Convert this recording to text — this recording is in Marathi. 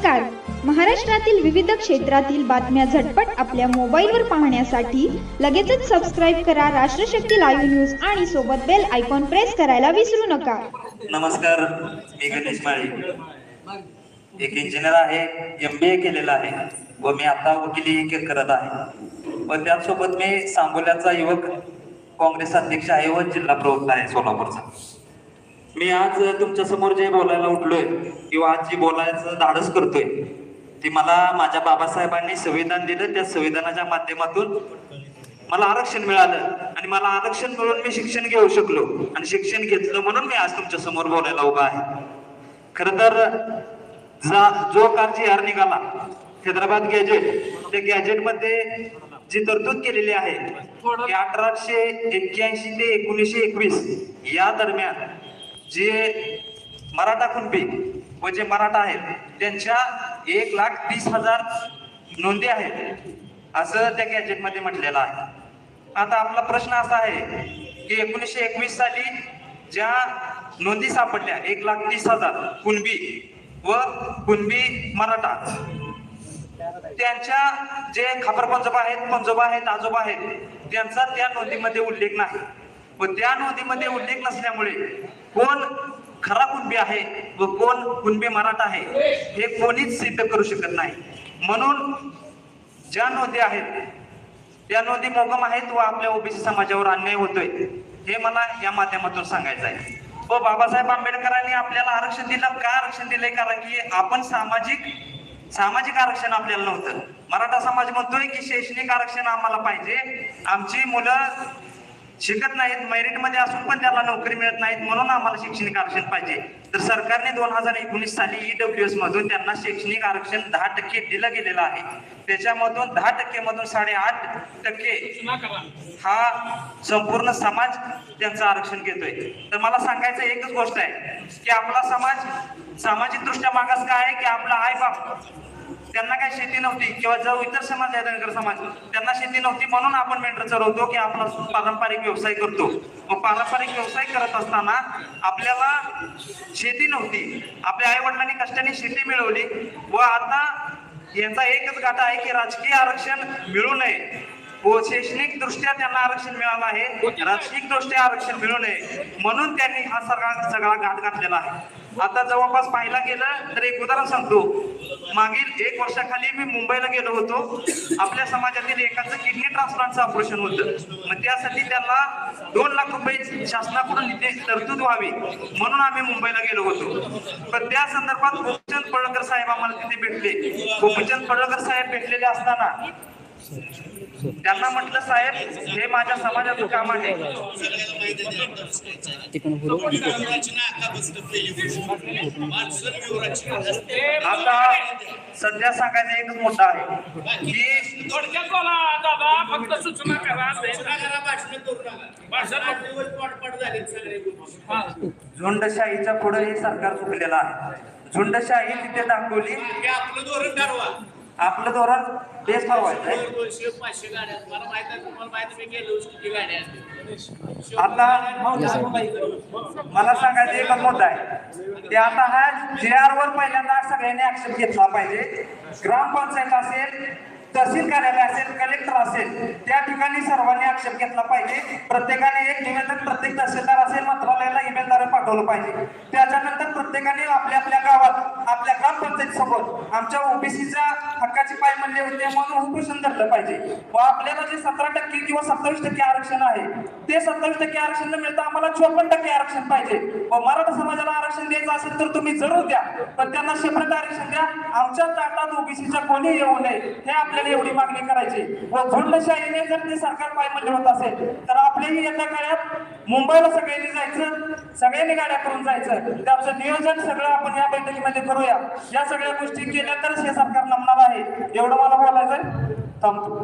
नमस्कार. महाराष्ट्रातील विविध क्षेत्रातील बातम्या झटपट आपल्या मोबाईलवर पाहण्यासाठी लगेचच सबस्क्राईब करा राष्ट्रशक्ती लाईव्ह न्यूज आणि सोबत बेल आयकॉन प्रेस करायला विसरू नका. नमस्कार, मी गणेश माळी, एक इंजिनियर आहे, MBA केलेला आहे व मी आता वकिली करत आहे व त्यासोबत मी सांगोल्याचा युवक काँग्रेस अध्यक्ष आहे व जिल्हा प्रवक्ता आहे सोलापूरचा. मी आज तुमच्या समोर जे बोलायला उठलोय किंवा आज जे बोलायचं धाडस करतोय ते मला माझ्या बाबासाहेबांनी संविधान दिलं, त्या संविधानाच्या माध्यमातून मला आरक्षण मिळालं आणि मला आरक्षण मिळून मी शिक्षण घेऊ शकलो आणि शिक्षण घेतलं म्हणून मी आज तुमच्या समोर बोलायला उभा आहे. खर तर जो कार GR निघाला हैदराबाद गॅजेट, त्या गॅजेट मध्ये जी तरतूद केलेली आहे की 1881 ते 1921 या दरम्यान जे मराठा कुणबी व जे मराठा आहेत त्यांच्या 1,30,000 नोंदी आहेत असं त्या गॅजेट मध्ये म्हटलेलं आहे. आता आपला प्रश्न असा आहे की 1921 साली ज्या नोंदी सापडल्या 1,30,000 कुणबी व कुणबी मराठा, त्यांच्या जे खापर पंजोबा आहेत, आजोबा आहेत, त्यांचा त्या नोंदीमध्ये उल्लेख नाही व त्या नोंदीमध्ये उल्लेख नसल्यामुळे कोण खरा कुणबी आहे व कोण कुणबी मराठा आहे हे कोणीच सिद्ध करू शकत नाही. म्हणून ज्या नोंदी आहेत त्या नोंदी मोगम आहेत व आपल्या ओबीसी समाजावर अन्याय होतोय हे मला या माध्यमातून सांगायचं आहे. व बाबासाहेब आंबेडकरांनी आपल्याला आरक्षण दिलं का आरक्षण दिलंय? कारण की आपण सामाजिक आरक्षण आपल्याला नव्हतं. मराठा समाज म्हणतोय की शैक्षणिक आरक्षण आम्हाला पाहिजे, आमची मुलं शिकत नाहीत, मेरिट मध्ये असून पण त्याला नोकरी मिळत नाहीत, म्हणून आम्हाला शैक्षणिक आरक्षण पाहिजे. तर सरकारने 2019 साली EWS मधून त्यांना शैक्षणिक आरक्षण 10% दिलं गेलेलं आहे. त्याच्यामधून 10% मधून 8.5% हा संपूर्ण समाज त्यांचं आरक्षण घेतोय. तर मला सांगायचं एकच गोष्ट आहे की आपला समाज सामाजिक दृष्ट्या मागास काय आहे की आपला आई बाप त्यांना काही शेती नव्हती किंवा जो इतर समाज आहे धनगर समाज त्यांना शेती नव्हती म्हणून आपण मेंढर चरवतो की आपला पारंपरिक व्यवसाय करतो. मग पारंपरिक व्यवसाय करत असताना आपल्याला शेती नव्हती, आपल्या आई वडिलांनी कष्टाने शेती मिळवली व आता यांचा एकच गाठा आहे की राजकीय आरक्षण मिळू नये व शैक्षणिक दृष्ट्या त्यांना आरक्षण मिळालं आहे, राजकीय दृष्ट्या आरक्षण मिळू नये म्हणून त्यांनी हा सगळा घाट घातलेला आहे. आता जवळपास पाहायला गेलं तर एक उदाहरण सांगतो. मागील 1 वर्षाखाली मी मुंबईला गेलो होतो. आपल्या समाजातील एकाचं किडनी ट्रान्सप्लांटचं ऑपरेशन होतं. मग त्यासाठी त्यांना 2 लाख रुपये शासनाकडून इथे तरतूद व्हावी म्हणून आम्ही मुंबईला गेलो होतो. पण त्या संदर्भात गोपीचंद पडळकर साहेब आम्हाला तिथे भेटले. गोपीचंद पडळकर साहेब भेटलेले असताना त्यांना म्हटलं, साहेब हे माझ्या समाजाचं काम आहे. आता सध्या सांगायचा एकच मुद्दा आहे की झुंडशाहीच्या पुढे हे सरकार चुकलेलं आहे. झुंडशाही तिथे दाखवली, आपलं धोरण बेस ठरवायचं. आता मला सांगायचं एकच मुद्दा आहे ते आता हा GR वर पहिल्यांदा सगळ्यांनी ऍक्शन घेतला पाहिजे. ग्रामपंचायत असेल, तहसील कार्यालय असेल, कलेक्टर असेल, त्या ठिकाणी सर्वांनी ऍक्शन घेतला पाहिजे. प्रत्येकाने एक निवेदन प्रत्येक तहसीलदार असेल मंत्रालयाला ईमेलद्वारे पाठवलं पाहिजे. त्याच्यानंतर प्रत्येकाने आपल्या आपल्या गावात आपल्या ग्रामपंचायत समोर आमच्या ओबीसीच्या हक्काची पायमल्ली होते म्हणून उपोषण धरलं पाहिजे व आपल्याला जे 17% किंवा 27% आरक्षण आहे ते 27% आरक्षण न मिळता आम्हाला 54% आरक्षण पाहिजे. व मराठा समाजाला आरक्षण द्यायचं असेल तर तुम्ही जरूर द्या, पण त्यांना सेपरेट आरक्षण द्या. आमच्या ताटात ओबीसीच्या कोणी येऊ नये हे आपल्याला एवढी मागणी करायची. व झुंडशाहीने जर ते सरकार पायमल्ली होत असेल तर आपल्याही येत्या काळात मुंबईला सगळ्यांनी जायचं, सगळ्यांनी गाड्या करून जायचं. त्याचं नियोजन सगळं आपण या बैठकीमध्ये करूया. या सगळ्या गोष्टी केल्या तरच हे सरकार नमणार आहे. एवढं मला बोलायचंय. थांबतो.